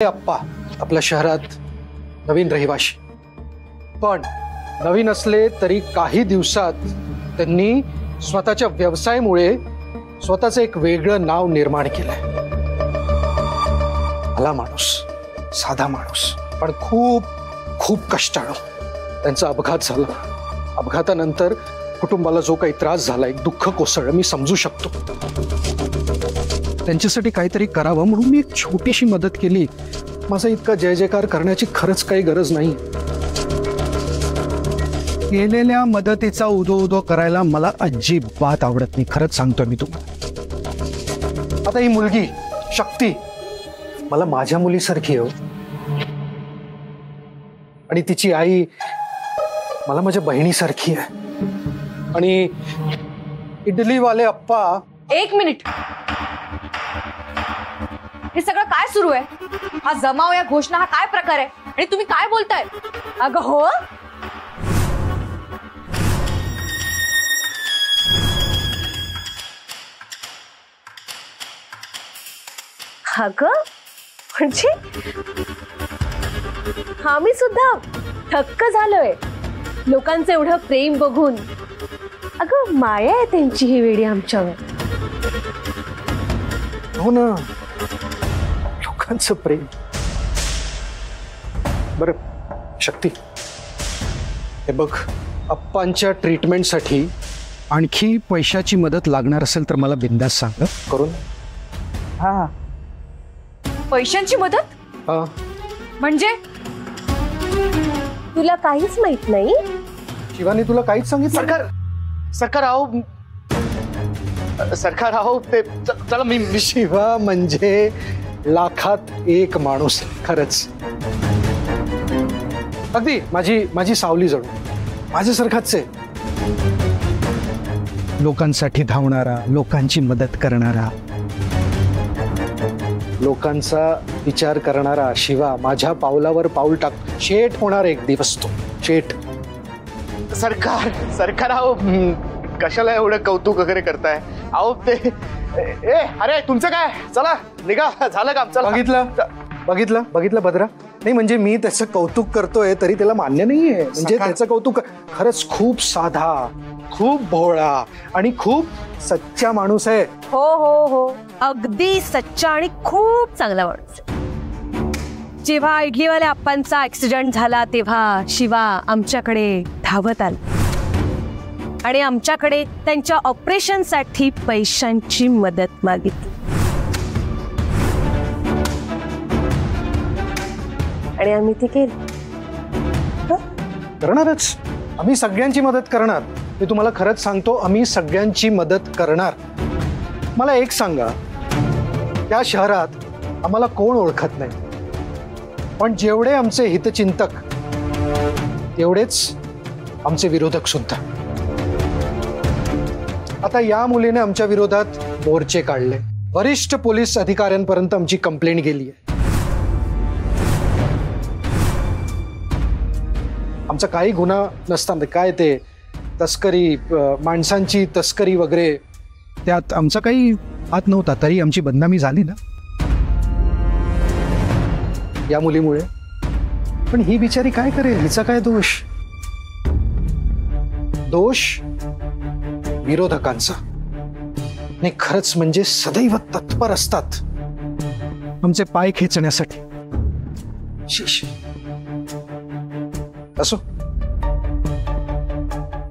अप्पा आपल्या शहरात नवीन रहिवाशी, पण नवीन असले तरी काही दिवसात त्यांनी स्वतःच्या व्यवसायामुळे स्वतःचं एक वेगळं नाव निर्माण केलंय। भला माणूस, साधा माणूस, पण खूप खूप कष्टाळू। त्यांचा अपघात झाला। अपघातानंतर कुटुंबाला जो काही त्रास झाला, एक दुःख कोसळलं, मी समजू शकतो। त्यांच्यासाठी काहीतरी करावं म्हणून मी एक छोटीशी मदत केली। माझा इतका जय जयकार करण्याची खरंच काही गरज नाही। केलेल्या मदतीचा उदो उदो करायला मला अजिबात आवडत नाही, खरंच सांगतोय मी तुम्हाला। आता ही मुलगी शक्ती मला माझ्या मुलीसारखी आहे, आणि तिची आई मला माझ्या बहिणीसारखी आहे। आणि इडलीवाले अप्पा, एक मिनिट, हे सगळं काय सुरू आहे? हा जमाव, या घोषणा, हा काय प्रकार आहे? आणि तुम्ही काय बोलताय? अगं हो, अगं म्हणजे आम्ही सुद्धा थक्क झालोय लोकांचं एवढं प्रेम बघून। अगं माया आहे त्यांची ही वेडी आमच्यावर। हो ना, लोकांचं प्रेम। बरं शक्ती, हे बघ, अप्पांच्या ट्रीटमेंटसाठी आणखी पैशाची मदत लागणार असेल तर मला बिंदास सांग, करून। हा, पैशांची मदत? हा म्हणजे तुला काहीच माहित नाही? शिवानी तुला काहीच सांगितलं? सरकार आओ ते चला मी शिवा म्हणजे लाखात एक माणूस, खरंच। अगदी माझी सावली जणू माझ्यासारखाच आहे। लोकांसाठी धावणारा, लोकांची मदत करणारा, लोकांचा विचार करणारा शिवा माझ्या पावलावर पाऊल टाक शेठ होणार एक दिवस तो, शेठ। सरकार आओ, कशाला एवढं कौतुक वगैरे करताय? आओ ते अरे तुमचं काय, चला निघा, झालं काम, चला। बघितलं भद्रा? नाही म्हणजे मी त्याचं कौतुक करतोय तरी त्याला मान्य नाहीये। म्हणजे त्याचं कौतुक खरंच खूप साधा, खूप भोळा आणि खूप सच्चा माणूस आहे। हो हो हो, अगदी सच्चा आणि खूप चांगला माणूस। जेव्हा इडलीवाल्या अप्पांचा ऍक्सिडेंट झाला तेव्हा शिवा आमच्याकडे धावत आला आणि आमच्याकडे त्यांच्या ऑपरेशनसाठी पैशांची मदत मागितली, आणि आम्ही ती केली। करणारच, आम्ही सगळ्यांची मदत करणार। मी तुम्हाला खरंच सांगतो, आम्ही सगळ्यांची मदत करणार। मला एक सांगा, त्या शहरात आम्हाला कोण ओळखत नाही, पण जेवढे आमचे हितचिंतक तेवढेच आमचे विरोधक सुद्धा। आता या मुलीने आमच्या विरोधात मोर्चे काढले, वरिष्ठ पोलीस अधिकाऱ्यांपर्यंत आमची कंप्लेंट गेली आहे। आमचा काही गुन्हा नसताना, काय ते तस्करी, माणसांची तस्करी वगैरे, त्यात आमचा काही हात नव्हता, तरी आमची बदनामी झाली ना या मुलीमुळे। पण ही बिचारी काय करेल? हिचा काय दोष? दोष विरोधकांचा। नाही, खरंच म्हणजे सदैव तत्पर असतात आमचे पाय खेचण्यासाठी। शीश, असो,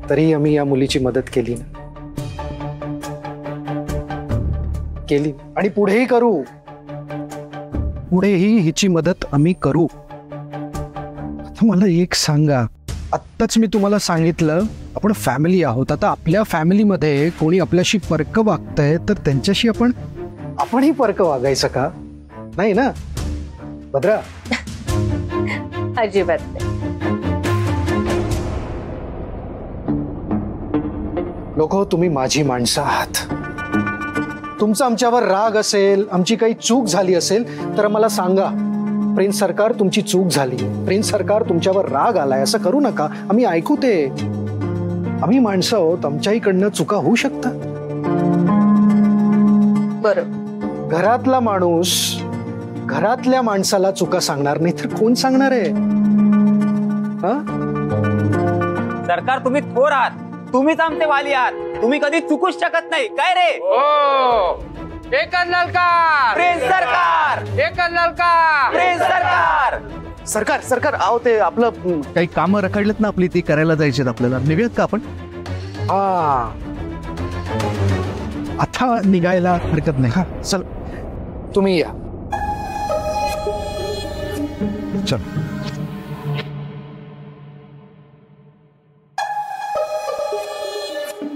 तरी आम्ही या मुलीची मदत केली ना, केली, आणि पुढेही करू। पुढेही हिची मदत आम्ही करू। आता मला एक सांगा, आत्ताच मी तुम्हाला सांगितलं आपण फॅमिली आहोत। आता आपल्या फॅमिलीमध्ये कोणी आपल्याशी परक वागतंय तर त्यांच्याशी आपणही परक वागायचं का? नाही ना भद्रा? अजिबात नाही। लोक, तुम्ही माझी माणसं आहात। तुमचा आमच्यावर राग असेल, आमची काही चूक झाली असेल तर मला सांगा, प्रिन्स सरकार तुमची चूक झाली, प्रिन्स सरकार तुमच्यावर राग आलाय, असं करू नका। आम्ही ऐकू ते, आम्ही माणसं आहोत, आमच्याहीकडनं चुका होऊ शकतात। बरोबर, घरातला माणूस घरातल्या माणसाला चुका सांगणार नाही तर कोण सांगणार आहे? सरकार तुम्ही थोर आहात, तुम्हीच आमचे वाली आहात, तुम्ही कधी चुकूच शकत नाही काय रे? एकच ललकार प्रिन्स सरकार, एकच ललकार प्रिन्स सरकार. सरकार सरकार अहो ते आपलं काही कामं रखडलेत ना आपली, ती करायला जायची आपल्याला. निघूयात का आपण? हा, आता निघायला हरकत नाही. चल तुम्ही या. चल.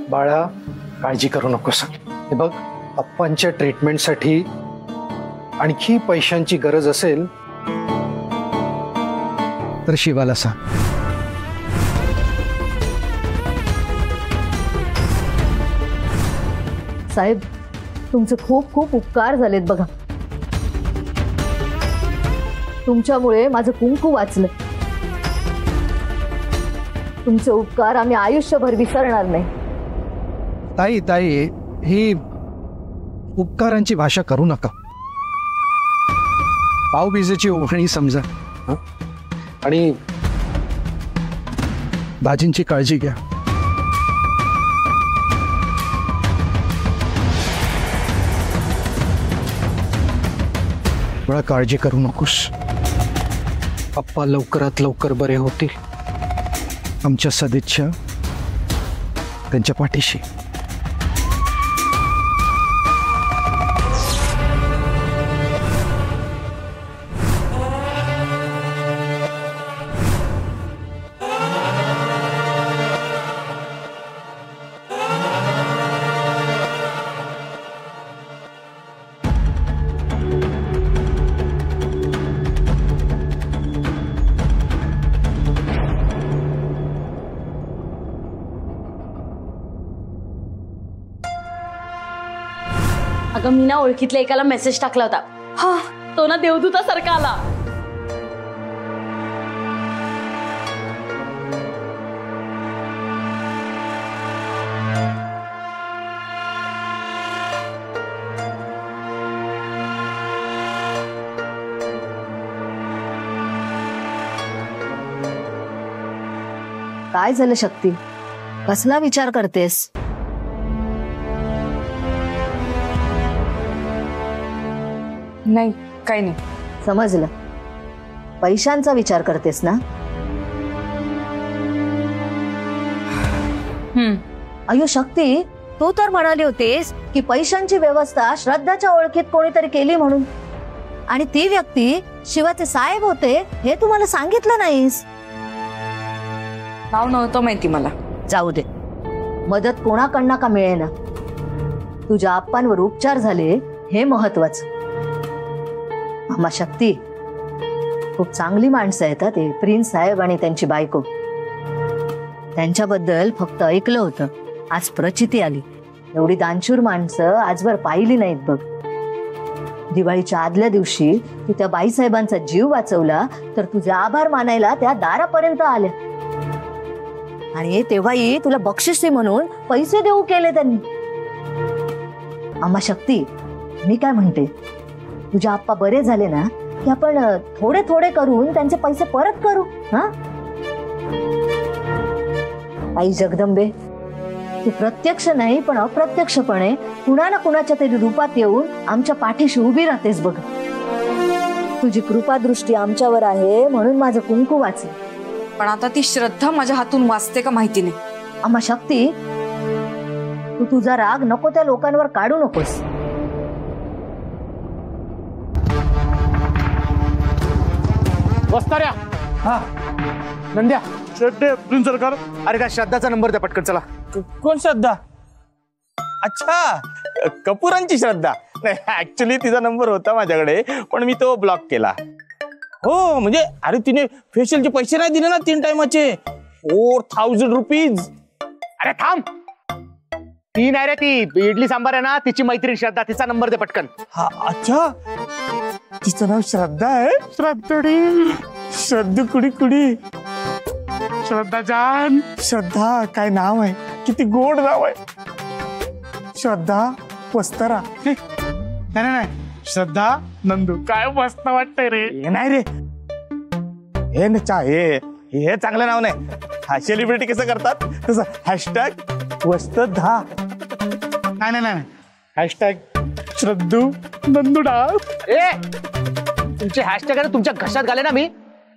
बाळा, काळजी करू नकोस. हे बघ, अप्पांच्या ट्रीटमेंटसाठी आणखी पैशांची गरज असेल तर शिवाला सांग. साहेब, तुमचे खूप खूप उपकार झालेत बघा. तुमच्यामुळे माझं कुंकू वाचलं. तुमचे उपकार आम्ही आयुष्यभर विसरणार नाही. ताई ताई, ही उपकारांची भाषा करू नका. भाऊबीजेची ओढणी समजा. आणि दाजींची काळजी घ्या. मला काळजी करू नकोस. अप्पा लवकरात लवकर बरे होतील. आमच्या सदिच्छा त्यांच्या पाठीशी. अगं मी ना ओळखीतल्या एकाला मेसेज टाकला होता. हा, तो ना देवदूतासारखा आला. काय झालं शक्ती? कसला विचार करतेस? नाही, काही नाही. समजलं. पैशांचा विचार करतेस ना? अयो शक्ती, तू तर म्हणाली होतीस की पैशांची व्यवस्था श्रद्धाच्या ओळखीत कोणीतरी केली म्हणून, आणि ती व्यक्ती शिवाचे साहेब होते हे तू मला सांगितलं नाहीस. नाव नव्हतं माहिती मला. जाऊ दे, मदत कोणाकडनं का मिळेना, तुझ्या आप्पांवर उपचार झाले हे महत्वाचं. अम्मा शक्ती, खूप चांगली माणसं आहेत ते प्रिन्स साहेब आणि त्यांची बायको. त्यांच्याबद्दल फक्त ऐकलं होतं, आज प्रचिती आली. एवढी दानशूर माणसं आजवर पाहिली नाहीत बघ. दिवाळीच्या आदल्या दिवशी तू त्या बाईसाहेबांचा जीव वाचवला तर तुझे आभार मानायला त्या दारापर्यंत आल्या, आणि तेव्हाही तुला बक्षिसी म्हणून पैसे देऊ केले त्यांनी. अम्मा शक्ती, मी काय म्हणते, तुझे आप्पा बरे झाले ना की आपण थोडे थोडे करून त्यांचे पैसे परत करू. हा आई जगदंबे, तू प्रत्यक्ष नाही पण अप्रत्यक्षपणे कुणा ना कुणाच्या तरी रूपात येऊन आमच्या पाठीशी उभी राहतेस बघ. तुझी कृपादृष्टी आमच्यावर आहे म्हणून माझं कुंकू वाचलं. पण आता ती श्रद्धा माझ्या हातून वाचते का माहिती नाही. अम्मा शक्ती, तू तुझा राग नको त्या लोकांवर काढू नकोस. वस्तार्या. हा, नंद्या. प्रिन्स सरकार, अरे त्या श्रद्धाचा नंबर द्या पटकन. चला. कोण श्रद्धा? अच्छा, कपूरांची श्रद्धा. नाही, ऍक्च्युली तिचा नंबर होता माझ्याकडे पण मी तो ब्लॉक केला. हो म्हणजे, अरे तिने फेशियलचे पैसे नाही दिले ना 3 टाइमाचे. 4000 रुपीज. अरे थांब, ती नाही रे, ती इडली सांबार आहे ना, तिची मैत्रीण श्रद्धा, तिचा नंबर दे पटकन. हा, अच्छा, तिचं नाव श्रद्धा आहे. श्रद्धडी, श्रद्ध कुडी कुडी. श्रद्धा जान. श्रद्धा काय नाव आहे, किती गोड नाव आहे. श्रद्धा वस्तारा. नाही, श्रद्धा नंदू काय मस्त वाटतंय रे. हे नाही रे, हे नचा हे चांगलं नाव नाही. हा सेलिब्रिटी कसं करतात तसं हॅशटॅग वस्तधा. नाही नाही नाही हॅशटॅग श्रद्धू नंदू डान्स. तुमचे हॅशटॅग आहे तुमच्या घशात घाले ना मी.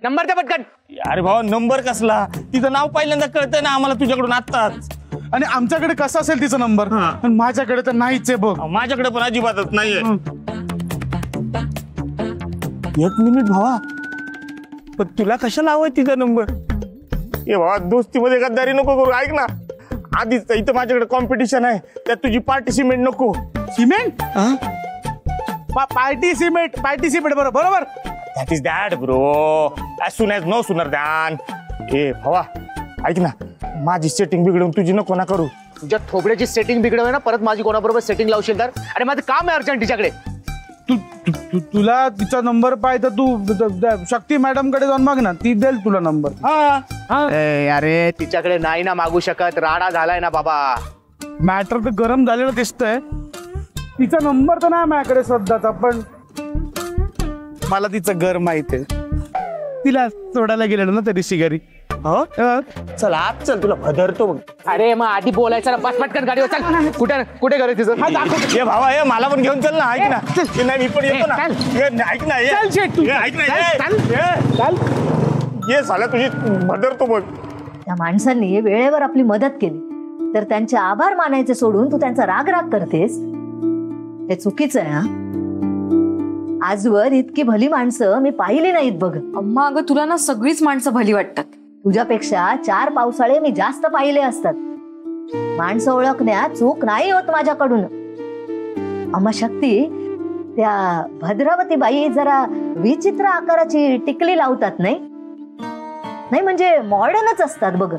नंबर द्या पटकन. अरे भावा नंबर कसला, तिचं नाव पहिल्यांदा कळतंय ना आम्हाला तुझ्याकडून आत्ताच. आणि आमच्याकडे कसा असेल तिचा नंबर, पण माझ्याकडे तर नाहीच आहे बघ. माझ्याकडे पण अजिबातच नाहीये. एक मिनिट भावा, पण तुला कशाला हवाय तिचा नंबर? ए भावा दोस्तीमध्ये गद्दारी नको करू. ऐक ना, आधीच इथं माझ्याकडे कॉम्पिटिशन आहे, त्यात तुझी पार्टिसिपेट नको. सिमेंट पार्टिसिपेट बरोबर. That is that bro, as soon as no sooner than. ए भावा ऐक ना, माझी सेटिंग बिघडवून तुझी नको ना करू. तुझ्या थोबड्याची सेटिंग बिघडवे ना, परत माझी कोणाबरोबर सेटिंग लावशील तर. आणि माझं काम आहे अर्जंट तिच्याकडे. तुला तिचा नंबर पाहिजे तर तू शक्ती मॅडम कडे जाऊन माग ना, ती देईल तुला नंबर. अरे तिच्याकडे नाही ना मागू शकत, राडा झालाय ना बाबा. मॅटर तर गरम झालेलं दिसतंय. तिचा नंबर तर नाही माझ्याकडे श्रद्धाचा, पण मला तिचं घर माहित आहे. तिला सोडायला गेलेलो ना त्या दिवशी घरी. चल आज चल, तुला भदरतो बघ. अरे मग आधी बोलायचं ना, बस पटकन गाडीवर चल. कुठे घर आहे तिचं? हे भावा हे मला पण घेऊन चल ना. ऐक ना, हे नाही मी पण येतो ना. ऐक ना, ऐक ना, ये साला तुझी भदरतो बघ. त्या माणसांनी वेळेवर आपली मदत केली तर त्यांचे आभार मानायचे सोडून तू त्यांचा राग करतेस, हे चुकीचं आहे. हा आजवर इतकी भली माणसं मी पाहिली नाहीत बघ. अम्मा अगं तुला ना सगळीच माणसं भली वाटतात. तुझ्यापेक्षा 4 पावसाळे मी जास्त पाहिले असतात. माणसं ओळखण्यात चूक नाही होत माझ्याकडून. अम्मा शक्ती, त्या भद्रावती बाई जरा विचित्र आकाराची टिकली लावतात नाही म्हणजे मॉडर्नच असतात बघ,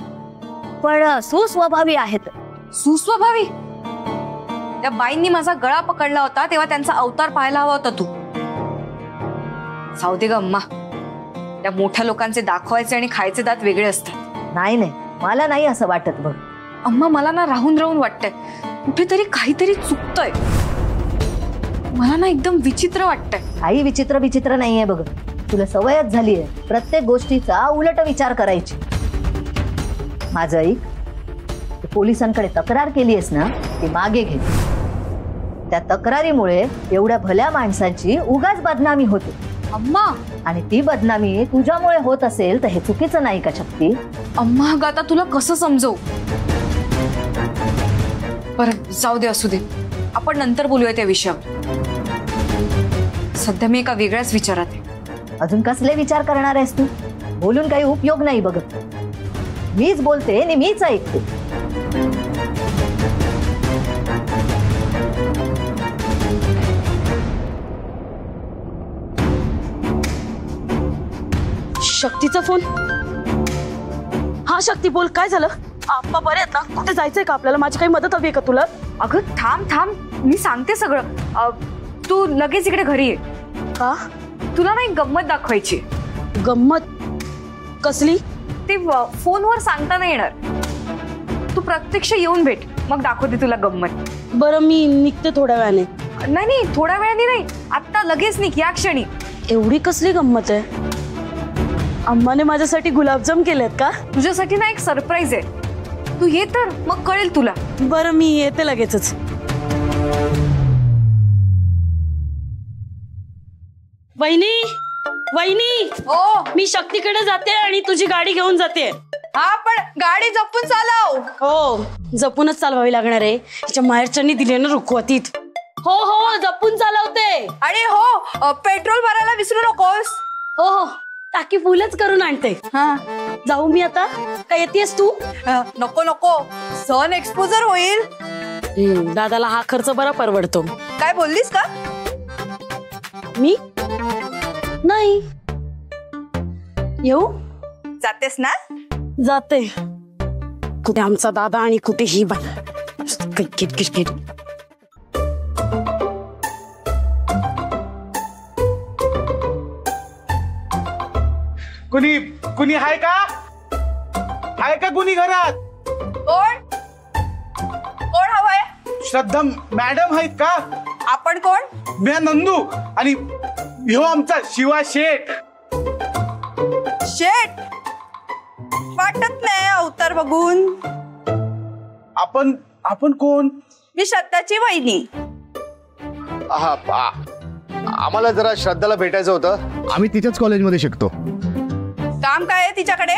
पण सुस्वभावी आहेत. सुस्वभावी? त्या बाईंनी माझा गळा पकडला होता तेव्हा त्यांचा अवतार पाहायला हवा होता तू. जाऊ दे ग अम्मा, त्या मोठ्या लोकांचे दाखवायचे आणि खायचे दात वेगळे असतात. नाही मला नाही असं वाटत बघ. अम्मा मला ना राहून वाटतंय, कुठेतरी काहीतरी चुकतंय. मला ना एकदम विचित्र वाटतंय. काही विचित्र नाहीये बघ. तुला सवयच झालीये प्रत्येक गोष्टीचा उलट विचार करायची. माझं ऐक, पोलिसांकडे तक्रार केलीयस ना, ती मागे घे. त्या तक्रारीमुळे एवढ्या भल्या माणसांची उगाच बदनामी होते. अम्मा, आणि ती बदनामी तुझ्यामुळे होत असेल तर हे चुकीचं नाही का शक्ती? अम्मा अगं आता तुला कसं समजवू? बरं जाऊ दे, असू दे, आपण नंतर बोलूया त्या विषयावर. सध्या मी एका वेगळ्याच विचारात आहे. अजून कसले विचार करणार आहेस तू? बोलून काही उपयोग नाही बघ. मीच बोलते आणि मीच ऐकते. शक्तीचा फोन. हा शक्ती बोल, काय झालं? आप्पा बरे आहेत ना? कुठे जायचंय का आपल्याला? माझी काही मदत हवी आहे का तुला? अगं थांब, मी सांगते सगळं. तू लगेच इकडे घरी ये. का? तुला ना एक गंमत दाखवायची. गंमत कसली? ते फोनवर सांगता नाही येणार. तू प्रत्यक्ष येऊन भेट, मग दाखवते तुला गंमत. बरं मी निघते थोड्या वेळाने. नाही थोड्या वेळाने नाही, आता लगेच निघ, या क्षणी. एवढी कसली गंमत आहे? अम्माने माझ्यासाठी गुलाबजाम केलेत का? तुझ्यासाठी ना एक सरप्राईज आहे. तू ये तर मग कळेल तुला. बरं मी येते लगेचच. वहिनी हो, मी शक्तीकडे जाते आणि तुझी गाडी घेऊन जाते. हा पण गाडी जपून चालव. हो जपूनच चालवावी लागणार आहे. तिच्या माहेरच्यांनी दिले ना रुखवतीत. हो जपून चालवते. आणि हो पेट्रोल भरायला विसरू नकोस. हो टाकी फुलच करून आणते. हा जाऊ मी आता, काय येतेस तू? नको सन एक्सपोजर होईल. दादाला हा खर्च बरा परवडतो. काय बोललीस का? मी नाही येऊ. जातेस ना? जाते. कुठे आमचा दादा आणि कुठे ही बाई. कुणी आहे का? कुणी घरात? कोण हवंय? श्रद्धा मॅडम आहेत का? आपण आपण कोण? मी नंदू आणि ह्यो आमचा शिवा शेठ. शेठ वाटत नाही अवतार बघून. आपण कोण? मी श्रद्धाची वहिनी. आम्हाला जरा श्रद्धाला भेटायचं होतं. आम्ही तिच्याच कॉलेजमध्ये शिकतो. काम काय आहे तिच्याकडे?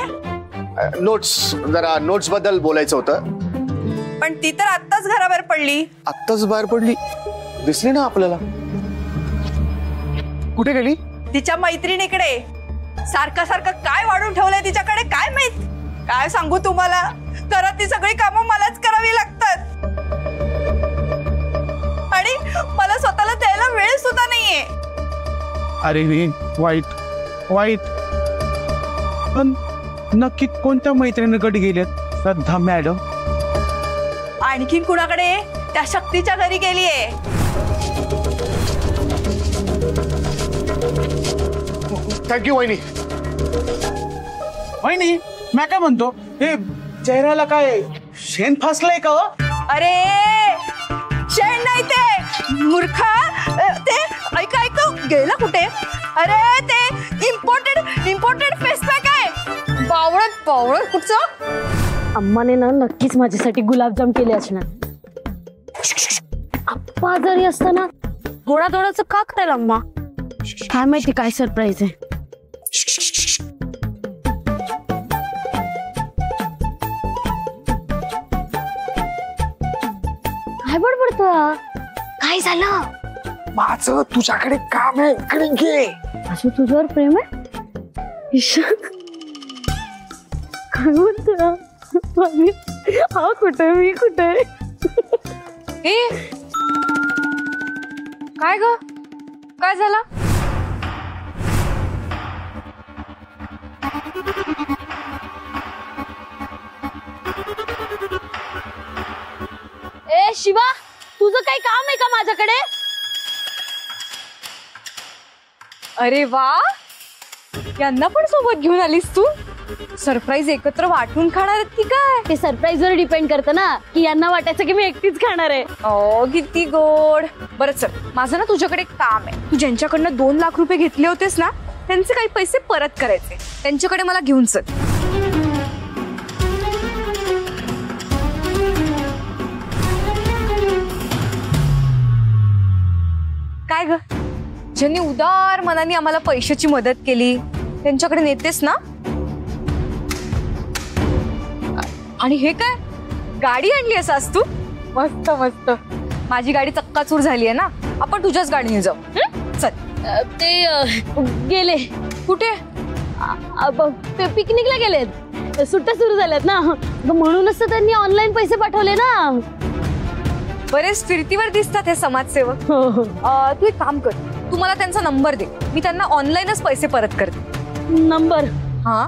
नोट्स बद्दल बोलायचं होतं. पण ती तर आत्ताच घराबाहेर पडली. आत्ताच बाहेर पडली? दिसली ना आपल्याला. कुठे गेली? तिच्या मैत्रिणीकडे. सारखं सारखं काय वाढून ठेवलंय तिच्याकडे काय माहित. काय सांगू तुम्हाला, घरात ती सगळी कामं मलाच करावी लागतात आणि मला स्वतःला द्यायला वेळ सुद्धा नाहीये. अरे रे, वाईट. पण नक्की कोणत्या मैत्रिणीकडे गेलेत श्रद्धा मॅडम? आणखीन कुणाकडे? त्या शक्तीच्या घरी गेलीये. थँक्यू वहिनी. वहिनी, मी काय म्हणतो, हे चेहऱ्याला काय शेण फासलंय का? अरे शेण नाही ते मूर्खा. ते ऐका गेला कुठे? अरे ते इम्पोर्टेड फेस पॅक आहे. बावळट कुठचं? अम्माने ना नक्कीच माझ्यासाठी गुलाबजाम केले असणार. आप्पा जरी असताना गोडाधोडाचं का करायला अम्मा? काय माहिती काय सरप्राईज आहे. काय बडबडतं? काय झालं? माझं तुझ्याकडे काम आहे, इकडे घे. असं तुझ्यावर प्रेम आहे? काय म्हणतो? हा कुठे, मी कुठे? काय ग, काय झालं? ए शिवा, तुझं काही काम आहे का माझ्याकडे? अरे वा, यांना पण सोबत घेऊन आलीस तू. सरप्राईज एकत्र वाटून खाणार आहेत की काय? ते सरप्राईज वर डिपेंड करतं ना, की यांना वाटायचं की मी एकटीच खाणार आहे. ओ किती गोड. बरं चल, माझं ना तुझ्याकडे एक काम आहे. तू ज्यांच्याकडनं 2 लाख रुपये घेतले होतेस ना, त्यांचे काही पैसे परत करायचे. त्यांच्याकडे मला घेऊन चल. काय ग, ज्यांनी उदार मनाने आम्हाला पैशाची मदत केली त्यांच्याकडे नेतेस ना? आणि हे काय, गाडी आणली असास तू? मस्त मस्त. माझी गाडी चक्काचूर झाली आहे ना, आपण तुझ्याच गाडीने जाऊ. चल. ते गेले. कुठे? पिकनिकला गेलेत. सुट्ट्या सुरू झाल्यात ना, म्हणूनच तर त्यांनी ऑनलाईन पैसे पाठवले ना. बरेच फिरतीवर दिसतात हे समाजसेवक. तू एक काम कर, तू मला त्यांचा नंबर दे, मी त्यांना ऑनलाईनच पैसे परत करते. नंबर? हा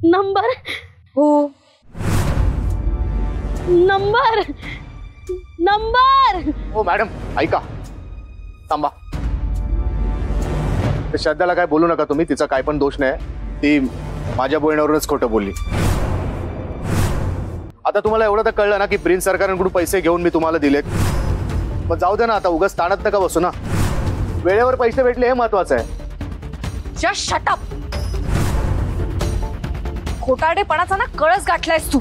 नंबर? हो. नंबर. हो मॅडम, ऐका, थांबा. श्रद्धाला काय बोलू नका तुम्ही, तिचा काय पण दोष नाही. ती माझ्या बोलण्यावरूनच खोटं बोलली. आता तुम्हाला एवढं तर कळलं ना की प्रिन्स सरकारांकडून पैसे घेऊन मी तुम्हाला दिलेत. मग जाऊ दे ना, आता उगाच ताणात नका बसू ना. वेळेवर पैसे भेटले हे महत्वाचं आहे. Just shut up. खोटारडेपणाचा ना कळस गाठलायस तू.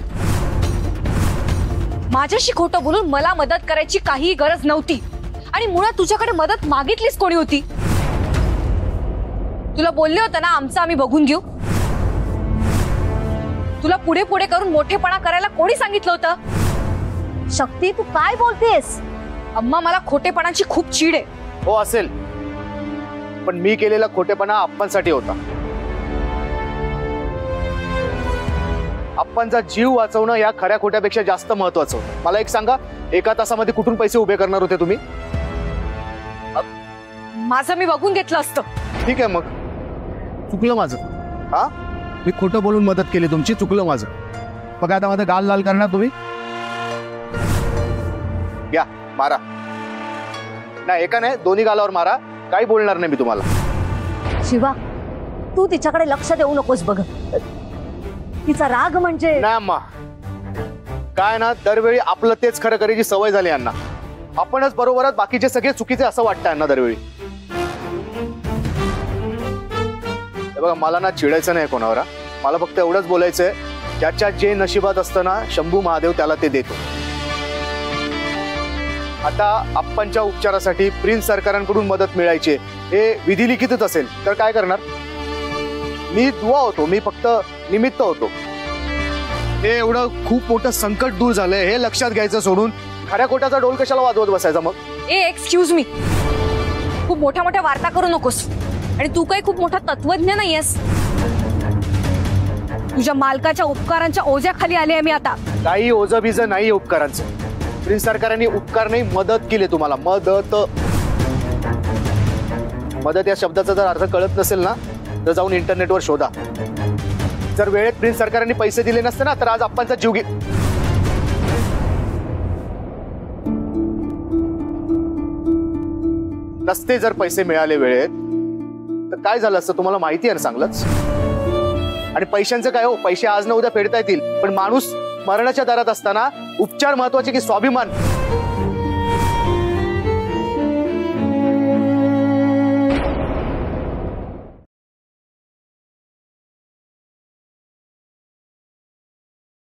माझ्याशी खोटं बोलून मला मदत करायची काही गरज नव्हती. आणि मुळात तुझ्याकडे मदत मागितलीच कोणी होती? तुला बोलले होते ना आमचं आम्ही बघून घेऊ. तुला पुढे पुढे करून मोठेपणा करायला कोणी सांगितलं होतं? शक्ती, तू काय बोलतेस? अम्मा, मला खोटेपणाची खूप चीड आहे. हो असेल, पण मी केलेला खोटेपणा अप्पांसाठी होता. अप्पांचा जीव वाचवणं या खऱ्या खोट्यापेक्षा जास्त महत्वाचं होतं. मला एक सांगा, 1 तासामध्ये कुठून पैसे उभे करणार होते तुम्ही? माझं मी बघून घेतलं असतं. ठीक आहे, मग चुकलं माझं. हा, मी खोटं बोलून मदत केली तुमची, चुकलं माझं. बघा आता माझं गाल लाल करणार तुम्ही. या मारा. नाही, एका नाही, दोन्ही गालावर मारा. काही बोलणार नाही मी तुम्हाला. शिवा, तू तिच्याकडे लक्ष देऊ नकोस. बघ, तिचा राग म्हणजे नाही अम्मा, काय ना, दरवेळी आपलं तेच खरं करायची सवय झाली यांना. आपणच बरोबर आहात, बाकीचे सगळे चुकीचे असं वाटतं यांना दरवेळी. हे बघा, मला ना चिडायचं नाही कोणावर. मला फक्त एवढंच बोलायचंय, ज्याच्या जे नशिबात असतं ना शंभू महादेव त्याला ते देतो. आता आप्पांच्या उपचारासाठी प्रिन्स सरकारांकडून मदत मिळायची हे विधिलिखितच असेल तर काय करणार? मी दुवा होतो, मी फक्त निमित्त होतो. हे एवढं खूप मोठं संकट दूर झालंय हे लक्षात घ्यायचं सोडून खऱ्या खोट्याचा डोल कशाला वाजवत बसायचा मग? एक्सक्यूज मी, खूप मोठ्या मोठ्या वार्ता करू नकोस. आणि तू काही खूप मोठा तत्वज्ञ नाहीयेस. तुझ्या मालकाच्या उपकारांच्या ओझ्याखाली आले आहे मी आता. काही ओझं बिझं नाही उपकारांचं. प्रिन्स सरकारांनी उपकार नाही मदत केली तुम्हाला. मदत मदत या शब्दाचा जर अर्थ कळत नसेल ना तर जाऊन इंटरनेटवर शोधा. जर वेळेत प्रिन्स सरकारांनी पैसे दिले नसते ना तर आज आप्पांचा जीव नसते. जर पैसे मिळाले वेळेत तर काय झालं असतं तुम्हाला माहिती आहे ना चांगलंच. आणि पैशांचं काय हो, पैसे आज ना उद्या फेडता येतील पण माणूस मरणाच्या दारात असताना उपचार महत्वाचे की स्वाभिमान